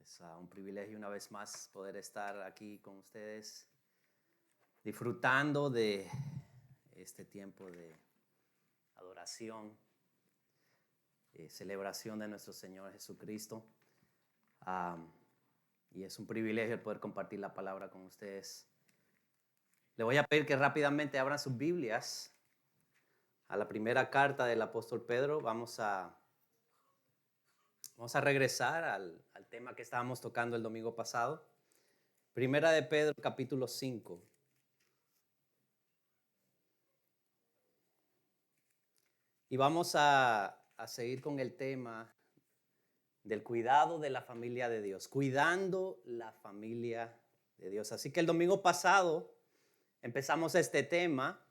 Es un privilegio una vez más poder estar aquí con ustedes, disfrutando de este tiempo de adoración, celebración de nuestro Señor Jesucristo. Y es un privilegio el poder compartir la palabra con ustedes. Le voy a pedir que rápidamente abran sus Biblias a la primera carta del apóstol Pedro. Vamos a regresar al tema que estábamos tocando el domingo pasado. Primera de Pedro, capítulo 5. Y vamos a seguir con el tema del cuidado de la familia de Dios. Cuidando la familia de Dios. Así que el domingo pasado empezamos este tema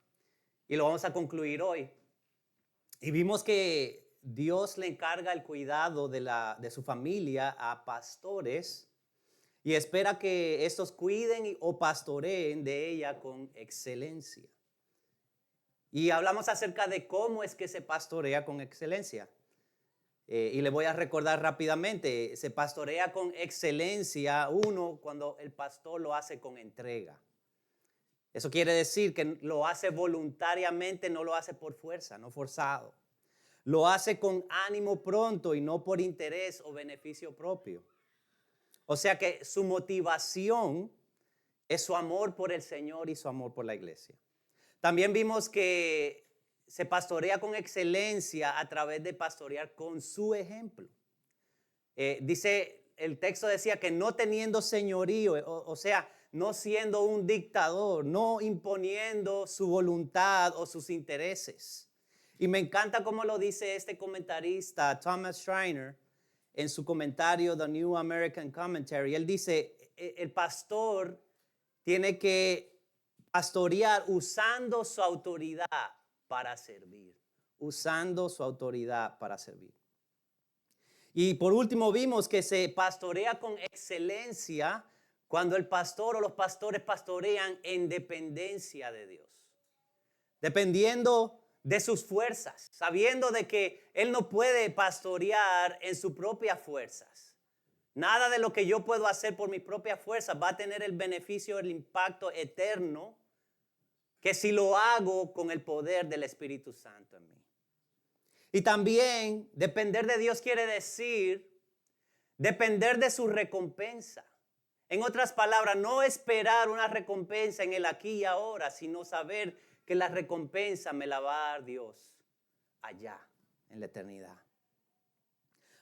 y lo vamos a concluir hoy. Y vimos que Dios le encarga el cuidado de su familia a pastores y espera que estos cuiden o pastoreen de ella con excelencia. Y hablamos acerca de cómo es que se pastorea con excelencia. Y le voy a recordar rápidamente, se pastorea con excelencia, cuando el pastor lo hace con entrega. Eso quiere decir que lo hace voluntariamente, no lo hace por fuerza, no forzado. Lo hace con ánimo pronto y no por interés o beneficio propio. O sea que su motivación es su amor por el Señor y su amor por la iglesia. También vimos que se pastorea con excelencia a través de pastorear con su ejemplo. El texto decía que no teniendo señorío, o sea, no siendo un dictador, no imponiendo su voluntad o sus intereses. Y me encanta cómo lo dice este comentarista, Thomas Schreiner, en su comentario, The New American Commentary. Él dice, el pastor tiene que pastorear usando su autoridad para servir. Usando su autoridad para servir. Y por último vimos que se pastorea con excelencia cuando el pastor o los pastores pastorean en dependencia de Dios. Dependiendo de sus fuerzas, sabiendo de que Él no puede pastorear en sus propias fuerzas. Nada de lo que yo puedo hacer por mis propias fuerzas va a tener el beneficio, el impacto eterno que si lo hago con el poder del Espíritu Santo en mí. Y también depender de Dios quiere decir depender de su recompensa. En otras palabras, no esperar una recompensa en el aquí y ahora, sino saber que la recompensa me la va a dar Dios allá, en la eternidad.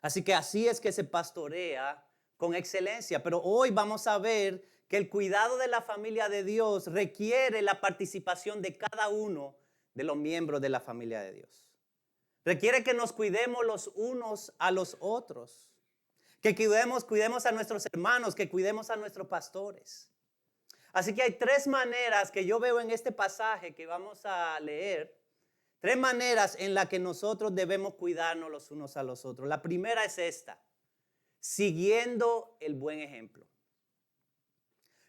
Así que así es que se pastorea con excelencia. Pero hoy vamos a ver que el cuidado de la familia de Dios requiere la participación de cada uno de los miembros de la familia de Dios. Requiere que nos cuidemos los unos a los otros. Que cuidemos a nuestros hermanos, que cuidemos a nuestros pastores. Así que hay tres maneras que yo veo en este pasaje que vamos a leer. Tres maneras en las que nosotros debemos cuidarnos los unos a los otros. La primera es esta: siguiendo el buen ejemplo.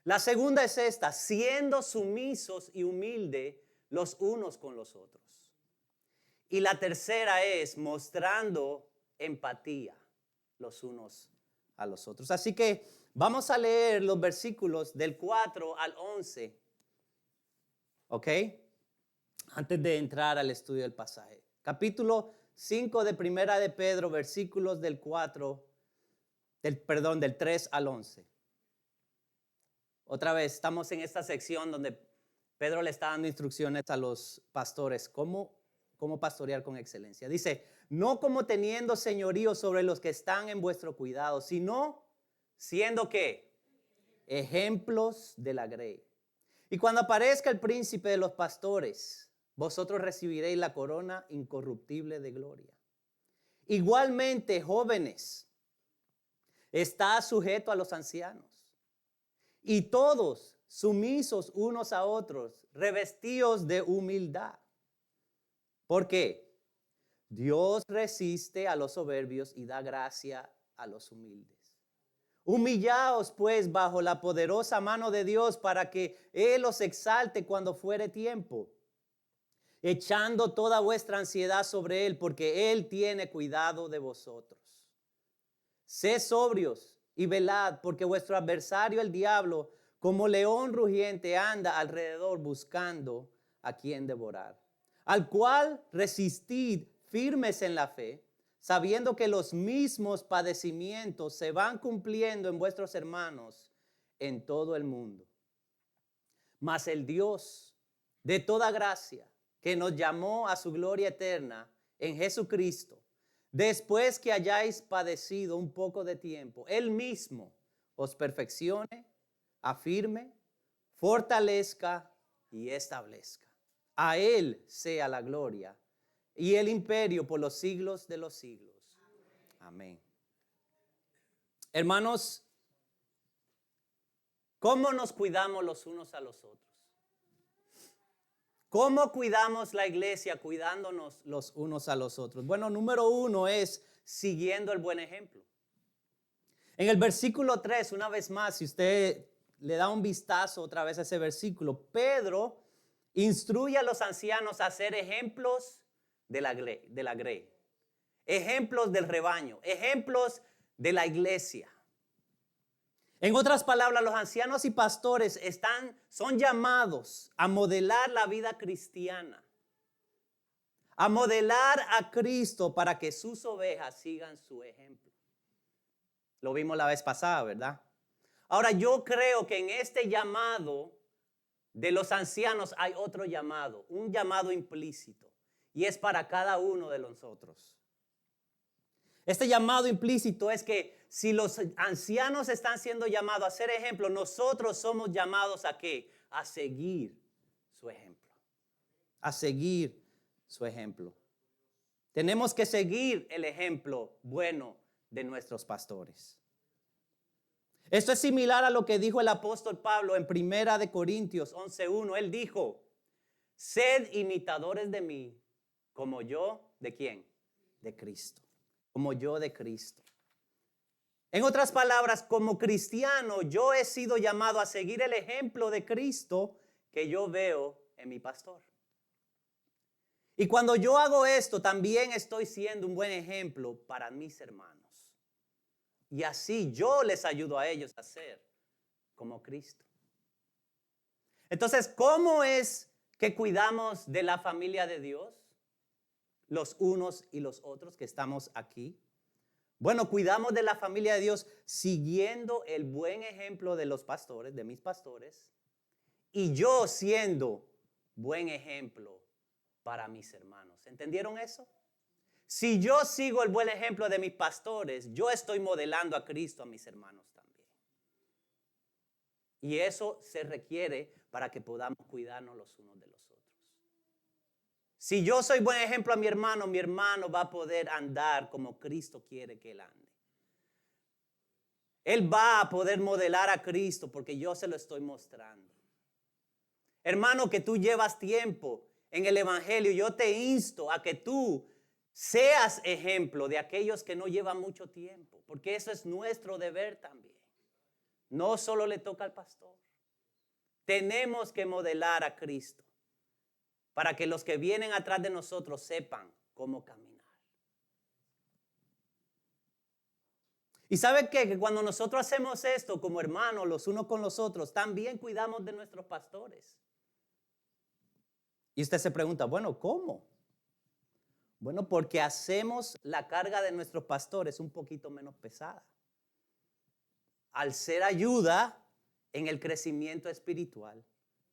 La segunda es esta: siendo sumisos y humildes los unos con los otros. Y la tercera es mostrando empatía los unos a los otros. Así que vamos a leer los versículos del 4 al 11. ¿Ok? Antes de entrar al estudio del pasaje. Capítulo 5 de Primera de Pedro, versículos del 3 al 11. Otra vez, estamos en esta sección donde Pedro le está dando instrucciones a los pastores. ¿Cómo pastorear con excelencia? Dice, no como teniendo señorío sobre los que están en vuestro cuidado, sino siendo ¿qué? Ejemplos de la grey. Y cuando aparezca el príncipe de los pastores, vosotros recibiréis la corona incorruptible de gloria. Igualmente, jóvenes, está sujeto a los ancianos. Y todos sumisos unos a otros, revestidos de humildad. ¿Por qué? Dios resiste a los soberbios y da gracia a los humildes. Humillaos pues bajo la poderosa mano de Dios para que Él os exalte cuando fuere tiempo, echando toda vuestra ansiedad sobre Él, porque Él tiene cuidado de vosotros. Sed sobrios y velad, porque vuestro adversario el diablo, como león rugiente, anda alrededor buscando a quien devorar. Al cual resistid firmes en la fe, sabiendo que los mismos padecimientos se van cumpliendo en vuestros hermanos en todo el mundo. Mas el Dios de toda gracia, que nos llamó a su gloria eterna en Jesucristo, después que hayáis padecido un poco de tiempo, Él mismo os perfeccione, afirme, fortalezca y establezca. A Él sea la gloria y el imperio por los siglos de los siglos. Amén. Hermanos, ¿cómo nos cuidamos los unos a los otros? ¿Cómo cuidamos la iglesia cuidándonos los unos a los otros? Bueno, número uno es siguiendo el buen ejemplo. En el versículo 3, una vez más, si usted le da un vistazo otra vez a ese versículo, Pedro instruye a los ancianos a ser ejemplos de la grey, ejemplos del rebaño, ejemplos de la iglesia. En otras palabras, los ancianos y pastores son llamados a modelar la vida cristiana, a modelar a Cristo para que sus ovejas sigan su ejemplo. Lo vimos la vez pasada, ¿verdad? Ahora yo creo que en este llamado de los ancianos hay otro llamado, un llamado implícito, y es para cada uno de nosotros. Este llamado implícito es que si los ancianos están siendo llamados a ser ejemplo, nosotros somos llamados ¿a qué? A seguir su ejemplo. A seguir su ejemplo. Tenemos que seguir el ejemplo bueno de nuestros pastores. Esto es similar a lo que dijo el apóstol Pablo en 1 Corintios 11:1. Él dijo, sed imitadores de mí, como yo, ¿de quién? De Cristo. Como yo de Cristo. En otras palabras, como cristiano, yo he sido llamado a seguir el ejemplo de Cristo que yo veo en mi pastor. Y cuando yo hago esto, también estoy siendo un buen ejemplo para mis hermanos. Y así yo les ayudo a ellos a ser como Cristo. Entonces, ¿cómo es que cuidamos de la familia de Dios? Los unos y los otros que estamos aquí. Bueno, cuidamos de la familia de Dios siguiendo el buen ejemplo de los pastores, de mis pastores, y yo siendo buen ejemplo para mis hermanos. ¿Entendieron eso? Si yo sigo el buen ejemplo de mis pastores, yo estoy modelando a Cristo a mis hermanos también. Y eso se requiere para que podamos cuidarnos los unos de los otros. Si yo soy buen ejemplo a mi hermano va a poder andar como Cristo quiere que él ande. Él va a poder modelar a Cristo porque yo se lo estoy mostrando. Hermano, que tú llevas tiempo en el evangelio, yo te insto a que tú seas ejemplo de aquellos que no llevan mucho tiempo, porque eso es nuestro deber también. No solo le toca al pastor. Tenemos que modelar a Cristo para que los que vienen atrás de nosotros sepan cómo caminar. Y ¿sabe qué? Que cuando nosotros hacemos esto como hermanos, los unos con los otros, también cuidamos de nuestros pastores. Y usted se pregunta, bueno, ¿cómo? Bueno, porque hacemos la carga de nuestros pastores un poquito menos pesada. Al ser ayuda en el crecimiento espiritual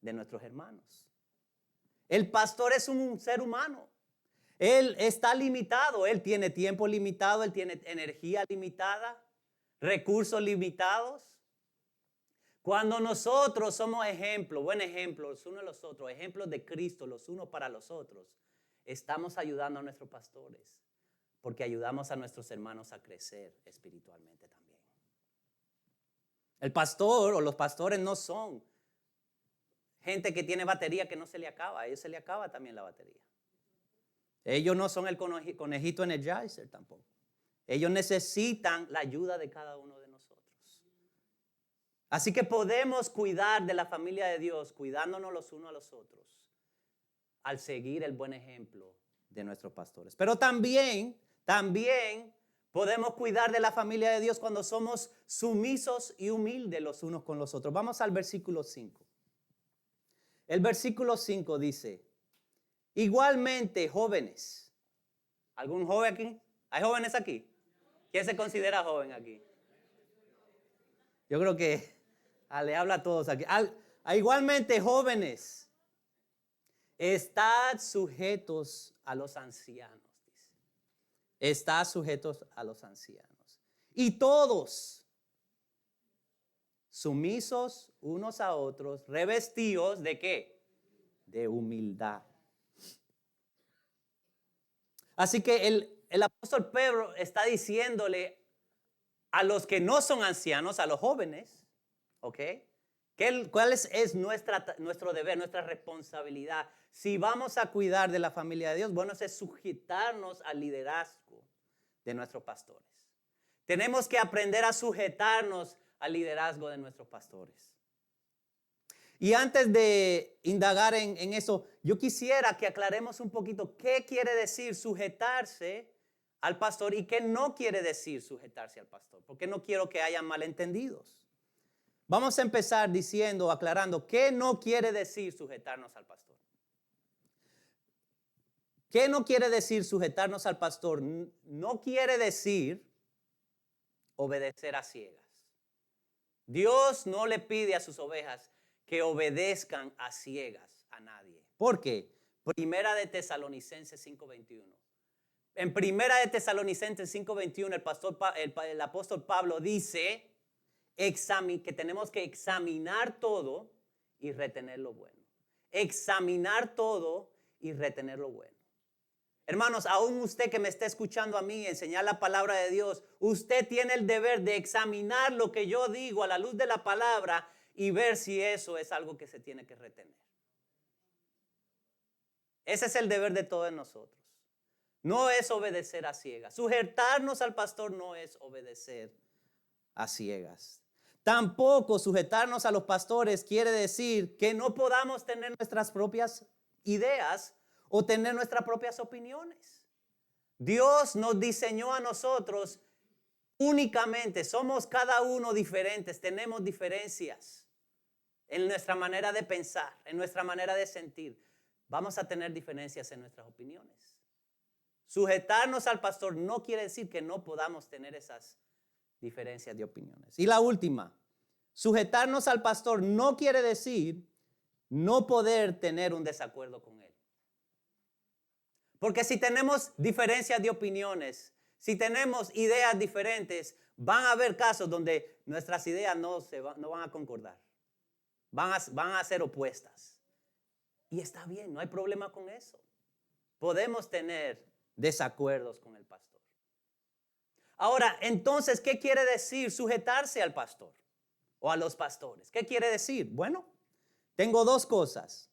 de nuestros hermanos. El pastor es un ser humano. Él está limitado. Él tiene tiempo limitado. Él tiene energía limitada. Recursos limitados. Cuando nosotros somos ejemplos, buen ejemplo, los unos de los otros, ejemplos de Cristo, los unos para los otros, estamos ayudando a nuestros pastores porque ayudamos a nuestros hermanos a crecer espiritualmente también. El pastor o los pastores no son gente que tiene batería que no se le acaba. A ellos se le acaba también la batería. Ellos no son el conejito Energizer tampoco. Ellos necesitan la ayuda de cada uno de nosotros. Así que podemos cuidar de la familia de Dios, cuidándonos los unos a los otros, al seguir el buen ejemplo de nuestros pastores. Pero también Podemos cuidar de la familia de Dios cuando somos sumisos y humildes los unos con los otros. Vamos al versículo 5. El versículo 5 dice, igualmente jóvenes. ¿Algún joven aquí? ¿Hay jóvenes aquí? ¿Quién se considera joven aquí? Yo creo que le habla a todos aquí. Igualmente jóvenes, estad sujetos a los ancianos. Está sujetos a los ancianos. Y todos sumisos unos a otros, revestidos ¿de qué? De humildad. Así que el apóstol Pedro está diciéndole a los que no son ancianos, a los jóvenes, ¿ok? ¿Cuál es nuestro deber, nuestra responsabilidad? Si vamos a cuidar de la familia de Dios, bueno, es sujetarnos al liderazgo de nuestros pastores. Tenemos que aprender a sujetarnos al liderazgo de nuestros pastores. Y antes de indagar en eso, yo quisiera que aclaremos un poquito qué quiere decir sujetarse al pastor y qué no quiere decir sujetarse al pastor, porque no quiero que haya malentendidos. Vamos a empezar diciendo, aclarando, qué no quiere decir sujetarnos al pastor. ¿Qué no quiere decir sujetarnos al pastor? No quiere decir obedecer a ciegas. Dios no le pide a sus ovejas que obedezcan a ciegas a nadie. ¿Por qué? Primera de Tesalonicenses 5:21. En Primera de Tesalonicenses 5:21 el apóstol Pablo dice que tenemos que examinar todo y retener lo bueno. Examinar todo y retener lo bueno. Hermanos, aún usted que me está escuchando a mí enseñar la palabra de Dios, usted tiene el deber de examinar lo que yo digo a la luz de la palabra y ver si eso es algo que se tiene que retener. Ese es el deber de todos nosotros. No es obedecer a ciegas. Sujetarnos al pastor no es obedecer a ciegas. Tampoco sujetarnos a los pastores quiere decir que no podamos tener nuestras propias ideas o tener nuestras propias opiniones. Dios nos diseñó a nosotros únicamente. Somos cada uno diferentes. Tenemos diferencias en nuestra manera de pensar, en nuestra manera de sentir. Vamos a tener diferencias en nuestras opiniones. Sujetarnos al pastor no quiere decir que no podamos tener esas diferencias de opiniones. Y la última, sujetarnos al pastor no quiere decir no poder tener un desacuerdo con él. Porque si tenemos diferencias de opiniones, si tenemos ideas diferentes, van a haber casos donde nuestras ideas no van a concordar. Van a ser opuestas. Y está bien, no hay problema con eso. Podemos tener desacuerdos con el pastor. Ahora, entonces, ¿qué quiere decir sujetarse al pastor o a los pastores? ¿Qué quiere decir? Bueno, tengo dos cosas.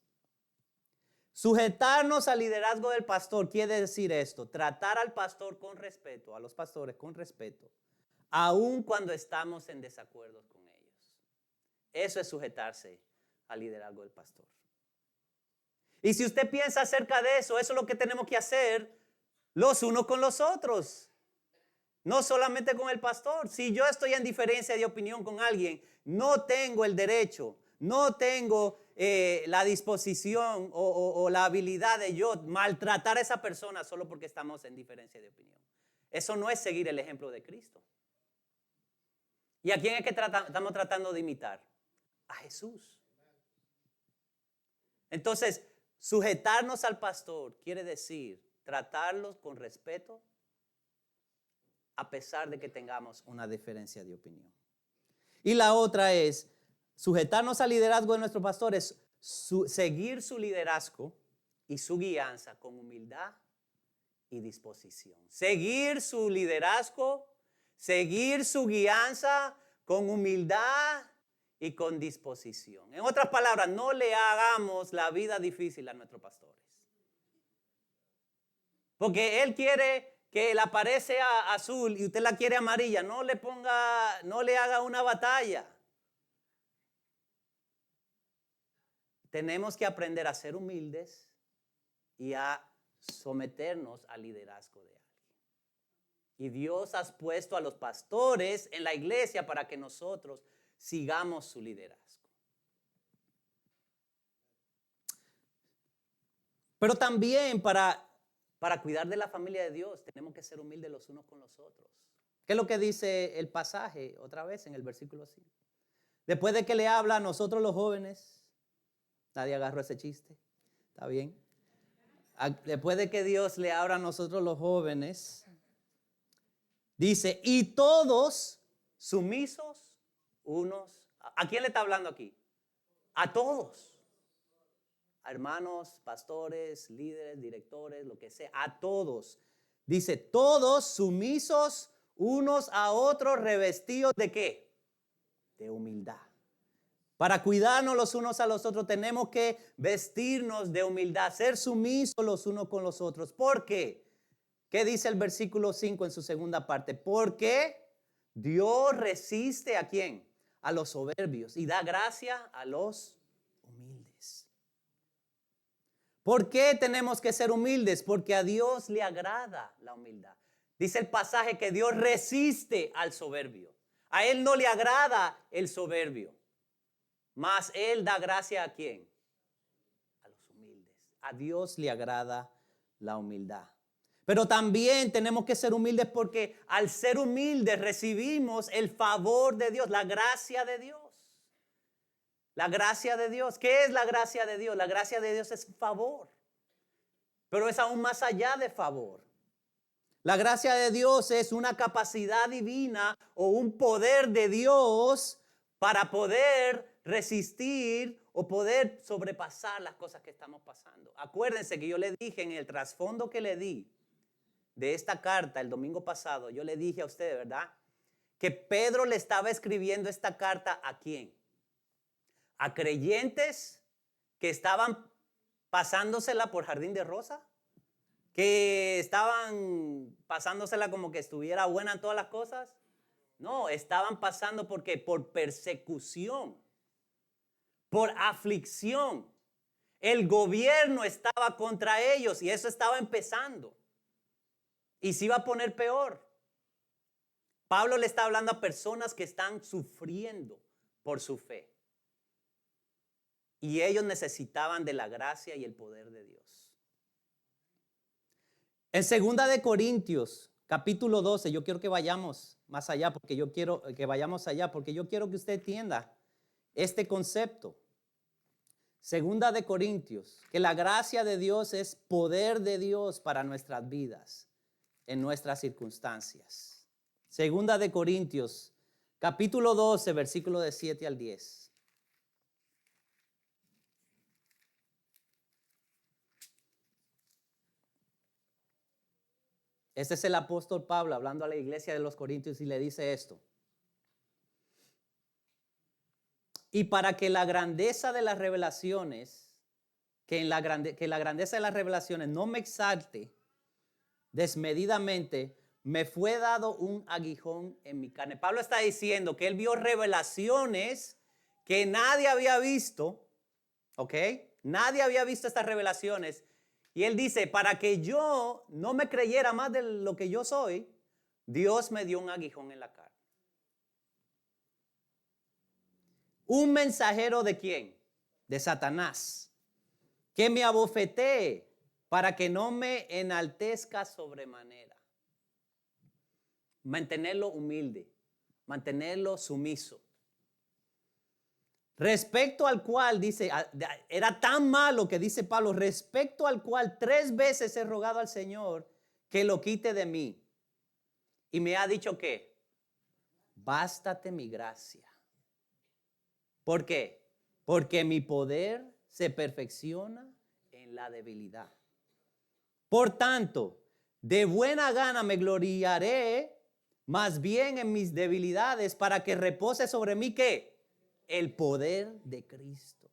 Sujetarnos al liderazgo del pastor quiere decir esto: tratar al pastor con respeto, a los pastores con respeto, aun cuando estamos en desacuerdo con ellos. Eso es sujetarse al liderazgo del pastor. Y si usted piensa acerca de eso, eso es lo que tenemos que hacer los unos con los otros. No solamente con el pastor. Si yo estoy en diferencia de opinión con alguien, no tengo el derecho, no tengo la disposición o la habilidad de yo maltratar a esa persona solo porque estamos en diferencia de opinión. Eso no es seguir el ejemplo de Cristo. ¿Y a quién es que estamos tratando de imitar? A Jesús. Entonces, sujetarnos al pastor quiere decir tratarlos con respeto, a pesar de que tengamos una diferencia de opinión. Y la otra es sujetarnos al liderazgo de nuestros pastores, seguir su liderazgo y su guianza con humildad y disposición. Seguir su liderazgo, seguir su guianza con humildad y con disposición. En otras palabras, no le hagamos la vida difícil a nuestros pastores. Porque él quiere que la pared sea azul y usted la quiere amarilla, no le haga una batalla. Tenemos que aprender a ser humildes y a someternos al liderazgo de alguien. Y Dios ha puesto a los pastores en la iglesia para que nosotros sigamos su liderazgo. Pero también para cuidar de la familia de Dios tenemos que ser humildes los unos con los otros. ¿Qué es lo que dice el pasaje otra vez en el versículo 5? Después de que le habla a nosotros los jóvenes, nadie agarró ese chiste, ¿está bien? Después de que Dios le habla a nosotros los jóvenes, dice, y todos sumisos unos. ¿A quién le está hablando aquí? A todos. A hermanos, pastores, líderes, directores, lo que sea, a todos. Dice, todos sumisos unos a otros, revestidos ¿de qué? De humildad. Para cuidarnos los unos a los otros tenemos que vestirnos de humildad, ser sumisos los unos con los otros. ¿Por qué? ¿Qué dice el versículo 5 en su segunda parte? Porque Dios resiste ¿a quién? A los soberbios y da gracia a los humildes. ¿Por qué tenemos que ser humildes? Porque a Dios le agrada la humildad. Dice el pasaje que Dios resiste al soberbio. A Él no le agrada el soberbio. Mas Él da gracia ¿a quién? A los humildes. A Dios le agrada la humildad. Pero también tenemos que ser humildes porque al ser humildes recibimos el favor de Dios, la gracia de Dios. La gracia de Dios. ¿Qué es la gracia de Dios? La gracia de Dios es favor. Pero es aún más allá de favor. La gracia de Dios es una capacidad divina o un poder de Dios para poder resistir o poder sobrepasar las cosas que estamos pasando. Acuérdense que yo le dije en el trasfondo que le di de esta carta el domingo pasado, yo le dije a ustedes, ¿verdad? Que Pedro le estaba escribiendo esta carta ¿a quién? A creyentes que estaban pasándosela por jardín de rosa, que estaban pasándosela como que estuviera buena en todas las cosas. No, estaban pasando porque por persecución, por aflicción. El gobierno estaba contra ellos y eso estaba empezando. Y se iba a poner peor. Pablo le está hablando a personas que están sufriendo por su fe. Y ellos necesitaban de la gracia y el poder de Dios. En 2 de Corintios, capítulo 12, yo quiero que vayamos más allá, porque yo quiero que vayamos allá, porque yo quiero que usted entienda este concepto. 2 de Corintios, que la gracia de Dios es poder de Dios para nuestras vidas, en nuestras circunstancias. 2 de Corintios, capítulo 12, versículo de 7 al 10. Este es el apóstol Pablo hablando a la iglesia de los Corintios y le dice esto. Y para que la grandeza de las revelaciones, que la grandeza de las revelaciones no me exalte desmedidamente, me fue dado un aguijón en mi carne. Pablo está diciendo que él vio revelaciones que nadie había visto, ¿ok? Nadie había visto estas revelaciones. Y él dice, para que yo no me creyera más de lo que yo soy, Dios me dio un aguijón en la carne. ¿Un mensajero de quién? De Satanás, que me abofetee para que no me enaltezca sobremanera. Mantenerlo humilde, mantenerlo sumiso. Respecto al cual, dice, era tan malo que dice Pablo, respecto al cual 3 veces he rogado al Señor que lo quite de mí. Y me ha dicho que, bástate mi gracia. ¿Por qué? Porque mi poder se perfecciona en la debilidad. Por tanto, de buena gana me gloriaré más bien en mis debilidades para que repose sobre mí, ¿qué? El poder de Cristo.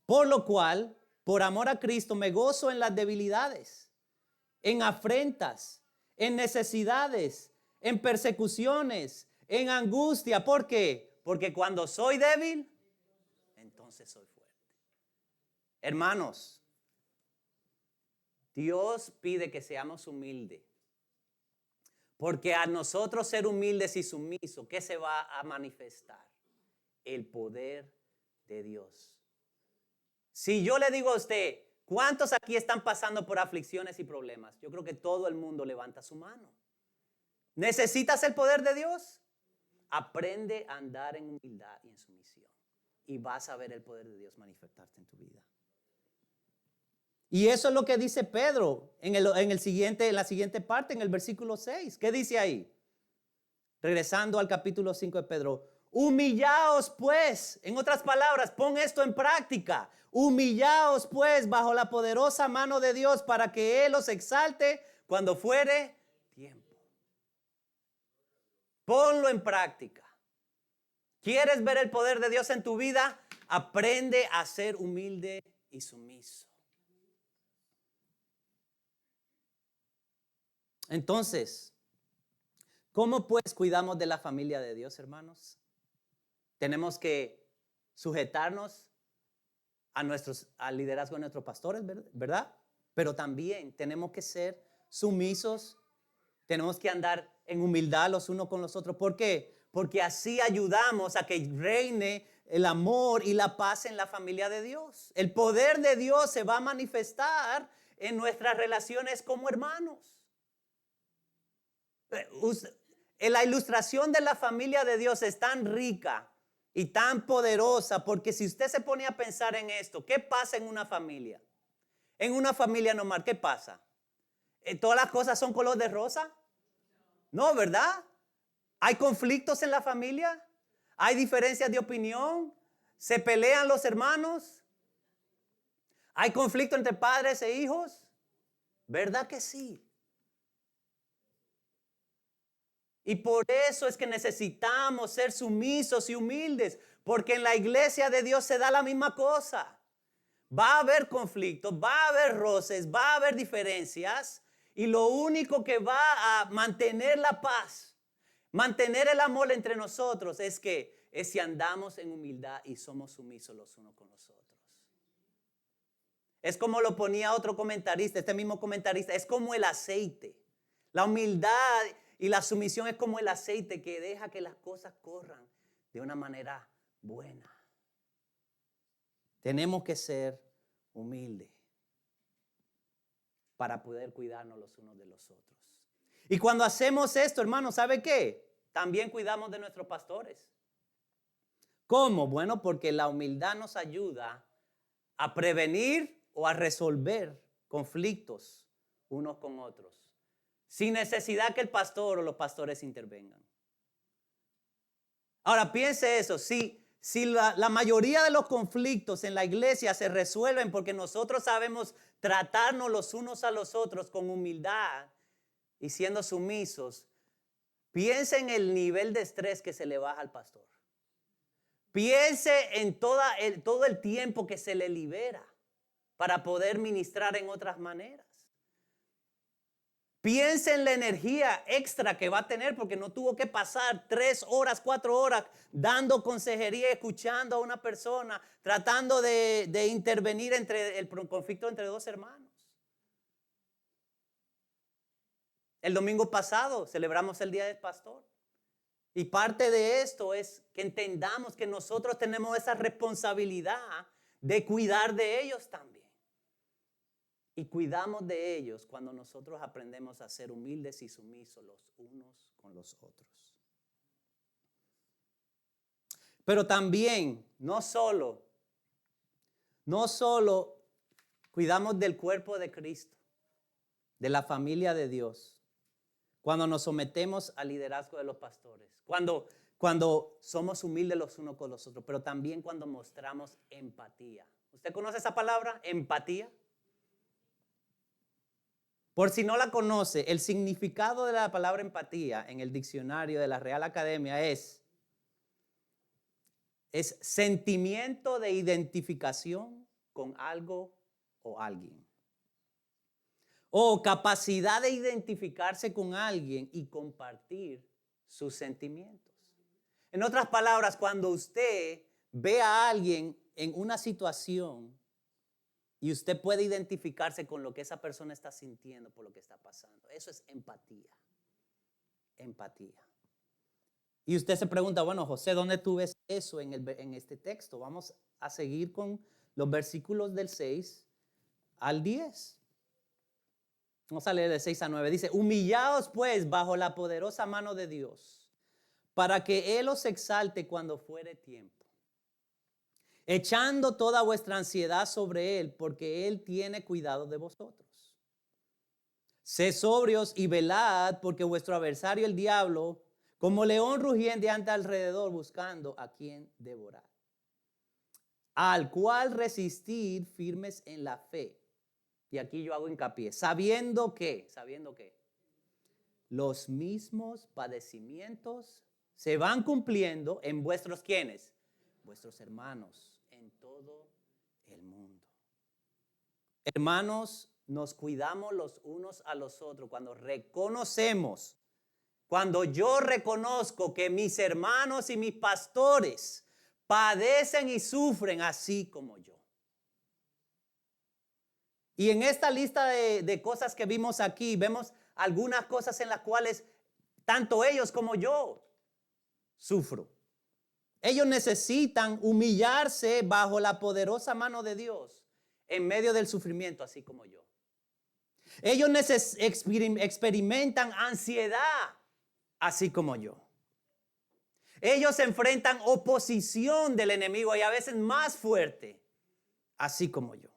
Por lo cual, por amor a Cristo, me gozo en las debilidades, en afrentas, en necesidades, en persecuciones, en angustia. ¿Por qué? Porque cuando soy débil, entonces soy fuerte. Hermanos, Dios pide que seamos humildes Porque a nosotros ser humildes y sumisos, ¿qué se va a manifestar? El poder de Dios. Si yo le digo a usted, ¿cuántos aquí están pasando por aflicciones y problemas? Yo creo que todo el mundo levanta su mano. ¿Necesitas el poder de Dios? Aprende a andar en humildad y en sumisión. Y vas a ver el poder de Dios manifestarse en tu vida. Y eso es lo que dice Pedro en la siguiente parte, en el versículo 6. ¿Qué dice ahí? Regresando al capítulo 5 de Pedro. Humillaos pues, en otras palabras, pon esto en práctica. Humillaos pues bajo la poderosa mano de Dios para que Él os exalte cuando fuere tiempo. Ponlo en práctica. ¿Quieres ver el poder de Dios en tu vida? Aprende a ser humilde y sumiso. Entonces, ¿cómo pues cuidamos de la familia de Dios, hermanos? Tenemos que sujetarnos al liderazgo de nuestros pastores, ¿verdad? Pero también tenemos que ser sumisos, tenemos que andar en humildad los unos con los otros. ¿Por qué? Porque así ayudamos a que reine el amor y la paz en la familia de Dios. El poder de Dios se va a manifestar en nuestras relaciones como hermanos. La ilustración de la familia de Dios es tan rica y tan poderosa porque si usted se pone a pensar en esto, ¿qué pasa en una familia? En una familia normal, ¿qué pasa? ¿Todas las cosas son color de rosa? No, ¿verdad? ¿Hay conflictos en la familia? ¿Hay diferencias de opinión? ¿Se pelean los hermanos? ¿Hay conflicto entre padres e hijos? ¿Verdad que sí? Y por eso es que necesitamos ser sumisos y humildes, porque en la iglesia de Dios se da la misma cosa. Va a haber conflictos, va a haber roces, va a haber diferencias, y lo único que va a mantener la paz, mantener el amor entre nosotros es si andamos en humildad y somos sumisos los unos con los otros. Es como lo ponía otro comentarista, este mismo comentarista, es como el aceite. La humildad y la sumisión es como el aceite que deja que las cosas corran de una manera buena. Tenemos que ser humildes para poder cuidarnos los unos de los otros. Y cuando hacemos esto, hermano, ¿sabe qué? También cuidamos de nuestros pastores. ¿Cómo? Bueno, porque la humildad nos ayuda a prevenir o a resolver conflictos unos con otros, sin necesidad que el pastor o los pastores intervengan. Ahora piense eso, si la mayoría de los conflictos en la iglesia se resuelven porque nosotros sabemos tratarnos los unos a los otros con humildad y siendo sumisos, piense en el nivel de estrés que se le baja al pastor. Piense en todo el tiempo que se le libera para poder ministrar en otras maneras. Piense en la energía extra que va a tener porque no tuvo que pasar 3 horas, 4 horas dando consejería, escuchando a una persona, tratando de intervenir entre el conflicto entre dos hermanos. El domingo pasado celebramos el Día del Pastor. Y parte de esto es que entendamos que nosotros tenemos esa responsabilidad de cuidar de ellos también. Y cuidamos de ellos cuando nosotros aprendemos a ser humildes y sumisos los unos con los otros. Pero también, no solo cuidamos del cuerpo de Cristo, de la familia de Dios, cuando nos sometemos al liderazgo de los pastores, cuando somos humildes los unos con los otros, pero también cuando mostramos empatía. ¿Usted conoce esa palabra? Empatía. Por si no la conoce, el significado de la palabra empatía en el diccionario de la Real Academia es sentimiento de identificación con algo o alguien. O capacidad de identificarse con alguien y compartir sus sentimientos. En otras palabras, cuando usted ve a alguien en una situación y usted puede identificarse con lo que esa persona está sintiendo por lo que está pasando, eso es empatía. empatía. Y usted se pregunta, bueno, José, ¿dónde tú ves eso en este texto? Vamos a seguir con los versículos del 6 al 10. Vamos a leer de 6 a 9. Dice, humillaos pues bajo la poderosa mano de Dios, para que Él os exalte cuando fuere tiempo, echando toda vuestra ansiedad sobre Él, porque Él tiene cuidado de vosotros. Sed sobrios y velad, porque vuestro adversario el diablo, como león rugiente anda alrededor buscando a quien devorar, al cual resistir firmes en la fe. Y aquí yo hago hincapié, sabiendo que los mismos padecimientos se van cumpliendo en vuestros ¿quiénes? Vuestros hermanos en todo el mundo. Hermanos, nos cuidamos los unos a los otros cuando reconocemos, cuando yo reconozco que mis hermanos y mis pastores padecen y sufren así como yo. Y en esta lista de cosas que vimos aquí, vemos algunas cosas en las cuales tanto ellos como yo sufro. Ellos necesitan humillarse bajo la poderosa mano de Dios en medio del sufrimiento, así como yo. Ellos experimentan ansiedad, así como yo. Ellos enfrentan oposición del enemigo y a veces más fuerte, así como yo.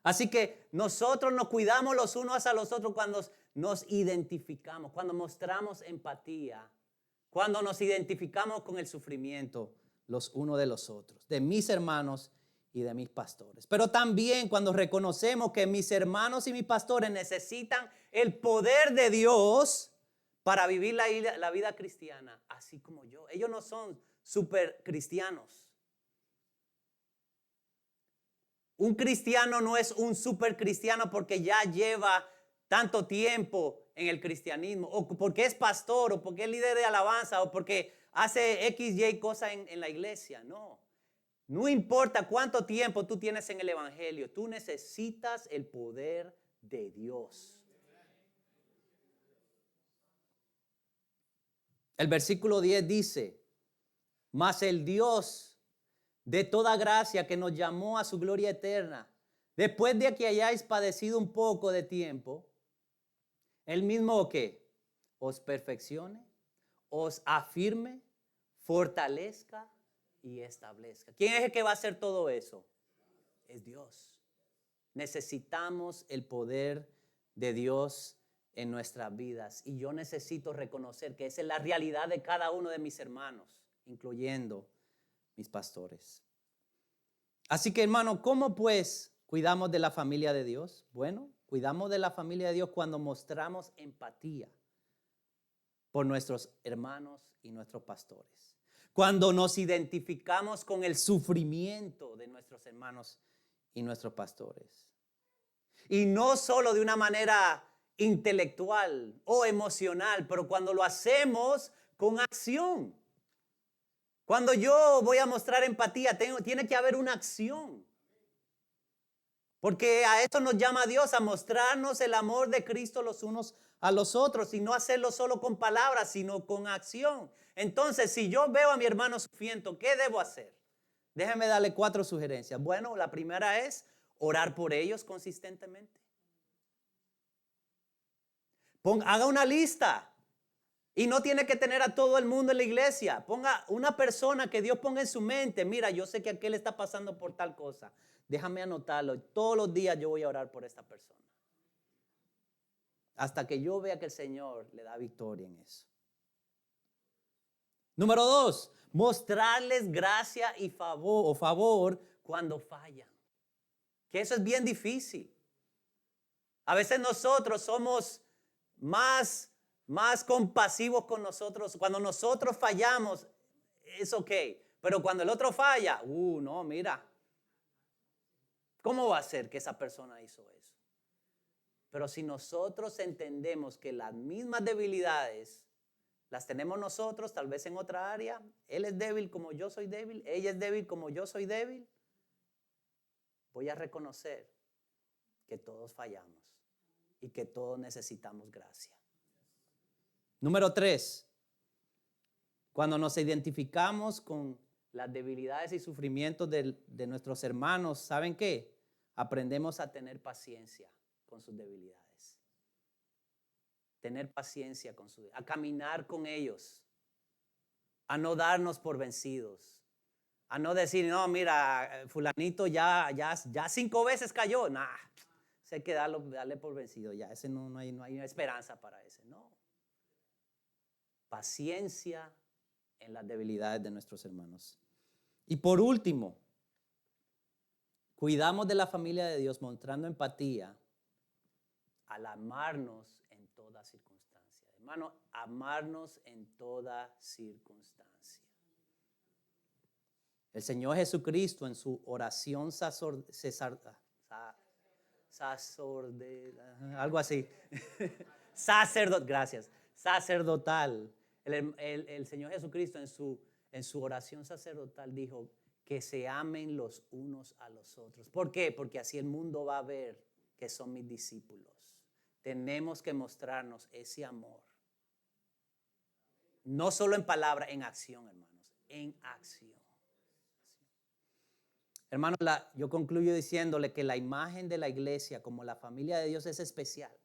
Así que nosotros nos cuidamos los unos a los otros cuando nos identificamos, cuando mostramos empatía, cuando nos identificamos con el sufrimiento los unos de los otros, de mis hermanos y de mis pastores. Pero también cuando reconocemos que mis hermanos y mis pastores necesitan el poder de Dios para vivir la vida cristiana, así como yo. Ellos no son super cristianos. Un cristiano no es un super cristiano porque ya lleva tanto tiempo en el cristianismo, o porque es pastor, o porque es líder de alabanza, o porque hace X, Y cosas en la iglesia. No. No importa cuánto tiempo tú tienes en el evangelio, tú necesitas el poder de Dios. El versículo 10 dice, mas el Dios de toda gracia que nos llamó a su gloria eterna, después de que hayáis padecido un poco de tiempo, Él mismo que os perfeccione, os afirme, fortalezca y establezca. ¿Quién es el que va a hacer todo eso? Es Dios. Necesitamos el poder de Dios en nuestras vidas. Y yo necesito reconocer que esa es la realidad de cada uno de mis hermanos, incluyendo mis pastores. Así que, hermano, ¿cómo pues cuidamos de la familia de Dios? Bueno, cuidamos de la familia de Dios cuando mostramos empatía por nuestros hermanos y nuestros pastores. Cuando nos identificamos con el sufrimiento de nuestros hermanos y nuestros pastores. Y no solo de una manera intelectual o emocional, pero cuando lo hacemos con acción. Cuando yo voy a mostrar empatía, tiene que haber una acción. Porque a esto nos llama Dios, a mostrarnos el amor de Cristo los unos a los otros y no hacerlo solo con palabras, sino con acción. Entonces, si yo veo a mi hermano sufriendo, ¿qué debo hacer? Déjenme darle 4 sugerencias. Bueno, la primera es orar por ellos consistentemente. Haga una lista. Y no tiene que tener a todo el mundo en la iglesia. Ponga una persona que Dios ponga en su mente. Mira, yo sé que aquel está pasando por tal cosa. Déjame anotarlo. Todos los días yo voy a orar por esta persona. Hasta que yo vea que el Señor le da victoria en eso. Número 2, mostrarles gracia y favor cuando fallan. Que eso es bien difícil. A veces nosotros somos más compasivos con nosotros. Cuando nosotros fallamos, es ok. Pero cuando el otro falla, no, mira. ¿Cómo va a ser que esa persona hizo eso? Pero si nosotros entendemos que las mismas debilidades las tenemos nosotros, tal vez en otra área, él es débil como yo soy débil, ella es débil como yo soy débil, voy a reconocer que todos fallamos y que todos necesitamos gracia. Número 3, cuando nos identificamos con las debilidades y sufrimientos de nuestros hermanos, ¿saben qué? Aprendemos a tener paciencia con sus debilidades. Tener paciencia con sus debilidades, a caminar con ellos, a no darnos por vencidos, a no decir, no, mira, fulanito ya 5 veces cayó. Nah, hay que darle por vencido ya. Ese no hay esperanza para ese, no. Paciencia en las debilidades de nuestros hermanos. Y por último, cuidamos de la familia de Dios mostrando empatía al amarnos en toda circunstancia. Hermano, amarnos en toda circunstancia. El Señor Jesucristo en su oración algo así. Gracias. Sacerdotal. El Señor Jesucristo en su oración sacerdotal dijo que se amen los unos a los otros. ¿Por qué? Porque así el mundo va a ver que son mis discípulos. Tenemos que mostrarnos ese amor. No solo en palabra, en acción, hermanos. En acción. Hermanos, yo concluyo diciéndole que la imagen de la iglesia como la familia de Dios es especial.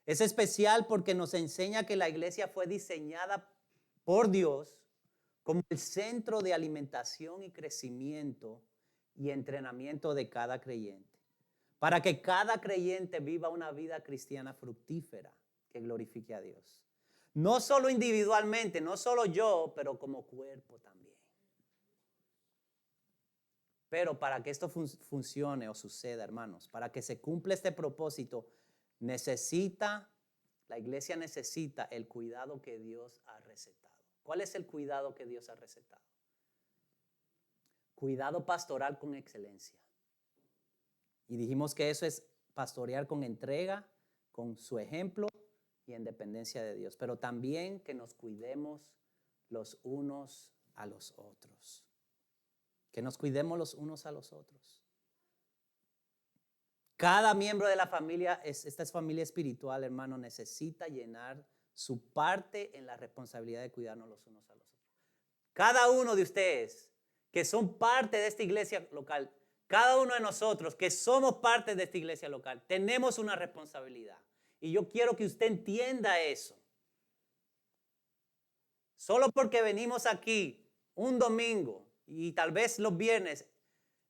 Es especial porque nos enseña que la iglesia fue diseñada por Dios como el centro de alimentación y crecimiento y entrenamiento de cada creyente. Para que cada creyente viva una vida cristiana fructífera que glorifique a Dios. No solo individualmente, no solo yo, pero como cuerpo también. Pero para que esto funcione o suceda, hermanos, para que se cumpla este propósito, la iglesia necesita el cuidado que Dios ha recetado. ¿Cuál es el cuidado que Dios ha recetado? Cuidado pastoral con excelencia. Y dijimos que eso es pastorear con entrega, con su ejemplo y en dependencia de Dios. Pero también que nos cuidemos los unos a los otros. Que nos cuidemos los unos a los otros. Cada miembro de la familia, esta es familia espiritual, hermano, necesita llenar su parte en la responsabilidad de cuidarnos los unos a los otros. Cada uno de ustedes que son parte de esta iglesia local, cada uno de nosotros que somos parte de esta iglesia local, tenemos una responsabilidad. Y yo quiero que usted entienda eso. Solo porque venimos aquí un domingo y tal vez los viernes,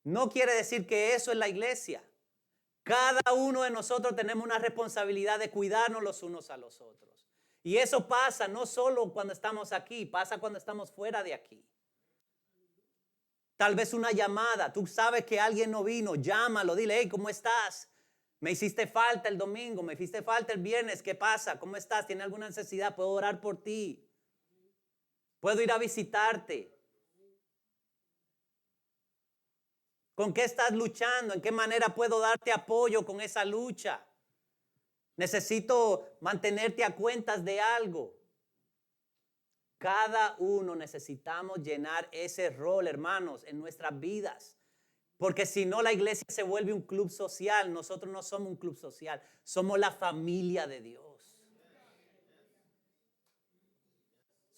no quiere decir que eso es la iglesia. Cada uno de nosotros tenemos una responsabilidad de cuidarnos los unos a los otros. Y eso pasa no solo cuando estamos aquí, pasa cuando estamos fuera de aquí. Tal vez una llamada, tú sabes que alguien no vino, llámalo, dile, hey, ¿cómo estás? Me hiciste falta el domingo, me hiciste falta el viernes, ¿qué pasa? ¿Cómo estás? ¿Tienes alguna necesidad? ¿Puedo orar por ti? ¿Puedo ir a visitarte? ¿Con qué estás luchando? ¿En qué manera puedo darte apoyo con esa lucha? Necesito mantenerte a cuentas de algo. Cada uno necesitamos llenar ese rol, hermanos, en nuestras vidas. Porque si no, la iglesia se vuelve un club social. Nosotros no somos un club social. Somos la familia de Dios.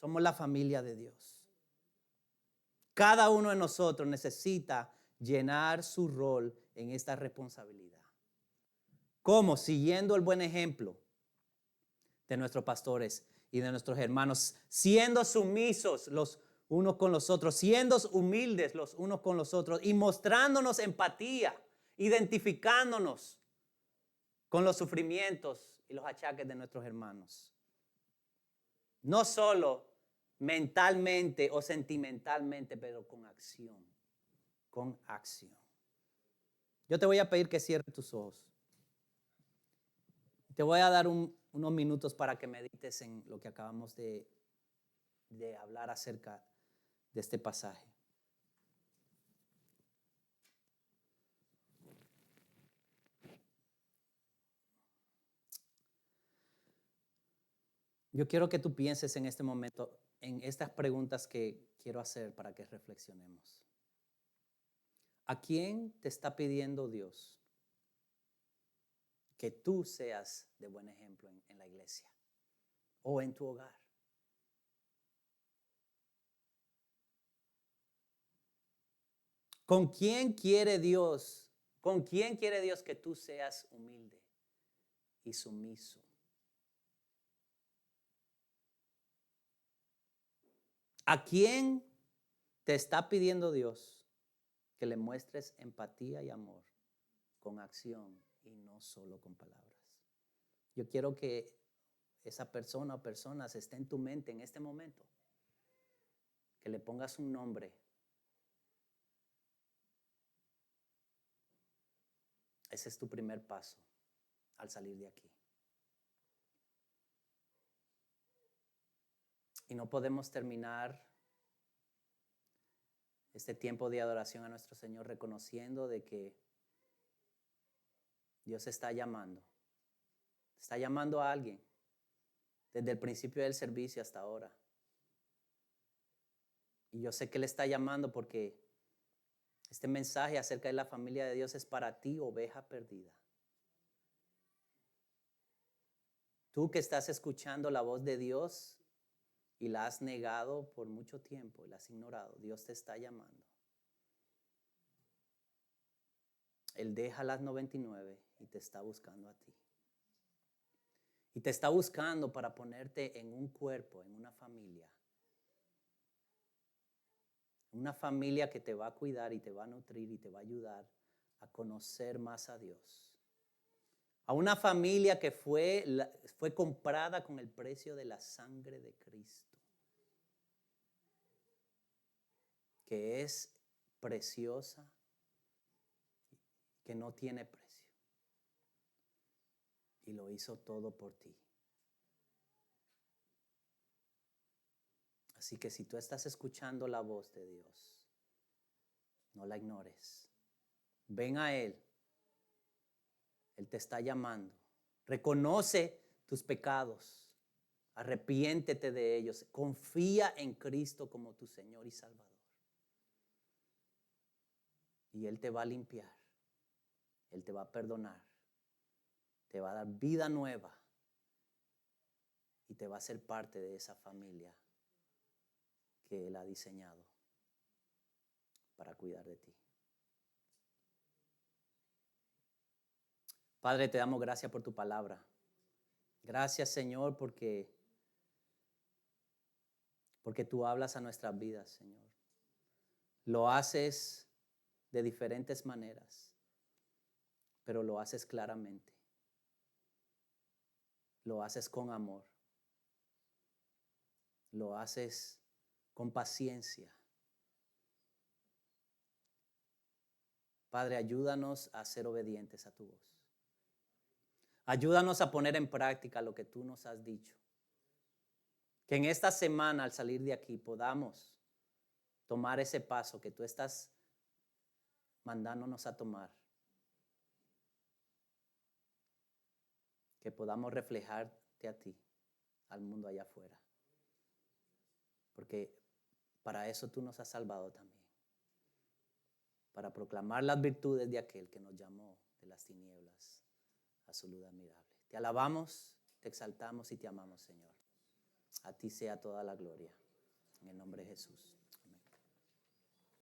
Somos la familia de Dios. Cada uno de nosotros necesita llenar su rol en esta responsabilidad. ¿Cómo? Siguiendo el buen ejemplo de nuestros pastores y de nuestros hermanos, siendo sumisos los unos con los otros, siendo humildes los unos con los otros y mostrándonos empatía, identificándonos con los sufrimientos y los achaques de nuestros hermanos. No solo mentalmente o sentimentalmente, pero con acción. Con acción. Yo te voy a pedir que cierres tus ojos. Te voy a dar unos minutos para que medites en lo que acabamos de hablar acerca de este pasaje. Yo quiero que tú pienses en este momento en estas preguntas que quiero hacer para que reflexionemos. ¿A quién te está pidiendo Dios que tú seas de buen ejemplo en la iglesia? o en tu hogar. ¿Con quién quiere Dios? ¿Con quién quiere Dios que tú seas humilde y sumiso? ¿A quién te está pidiendo Dios que le muestres empatía y amor con acción y no solo con palabras? Yo quiero que esa persona o personas esté en tu mente en este momento. Que le pongas un nombre. Ese es tu primer paso al salir de aquí. Y no podemos terminar este tiempo de adoración a nuestro Señor reconociendo de que Dios está llamando. Está llamando a alguien desde el principio del servicio hasta ahora. Y yo sé que Él está llamando porque este mensaje acerca de la familia de Dios es para ti, oveja perdida. Tú que estás escuchando la voz de Dios y la has negado por mucho tiempo y la has ignorado, Dios te está llamando. Él deja las 99 y te está buscando a ti. Y te está buscando para ponerte en un cuerpo, en una familia. Una familia que te va a cuidar y te va a nutrir y te va a ayudar a conocer más a Dios. A una familia que fue comprada con el precio de la sangre de Cristo. Que es preciosa, que no tiene precio. Y lo hizo todo por ti. Así que si tú estás escuchando la voz de Dios, no la ignores. Ven a Él. Él te está llamando. Reconoce tus pecados. Arrepiéntete de ellos. Confía en Cristo como tu Señor y Salvador. Y Él te va a limpiar. Él te va a perdonar. Te va a dar vida nueva. Y te va a hacer parte de esa familia que Él ha diseñado para cuidar de ti. Padre, te damos gracias por tu palabra. Gracias, Señor, porque tú hablas a nuestras vidas, Señor. Lo haces de diferentes maneras, pero lo haces claramente. Lo haces con amor. Lo haces con paciencia. Padre, ayúdanos a ser obedientes a tu voz. Ayúdanos a poner en práctica lo que tú nos has dicho. Que en esta semana, al salir de aquí, podamos tomar ese paso que tú estás mandándonos a tomar. Que podamos reflejarte a ti, al mundo allá afuera. Porque para eso tú nos has salvado también. Para proclamar las virtudes de aquel que nos llamó de las tinieblas a su luz admirable. Te alabamos, te exaltamos y te amamos, Señor. A ti sea toda la gloria. En el nombre de Jesús.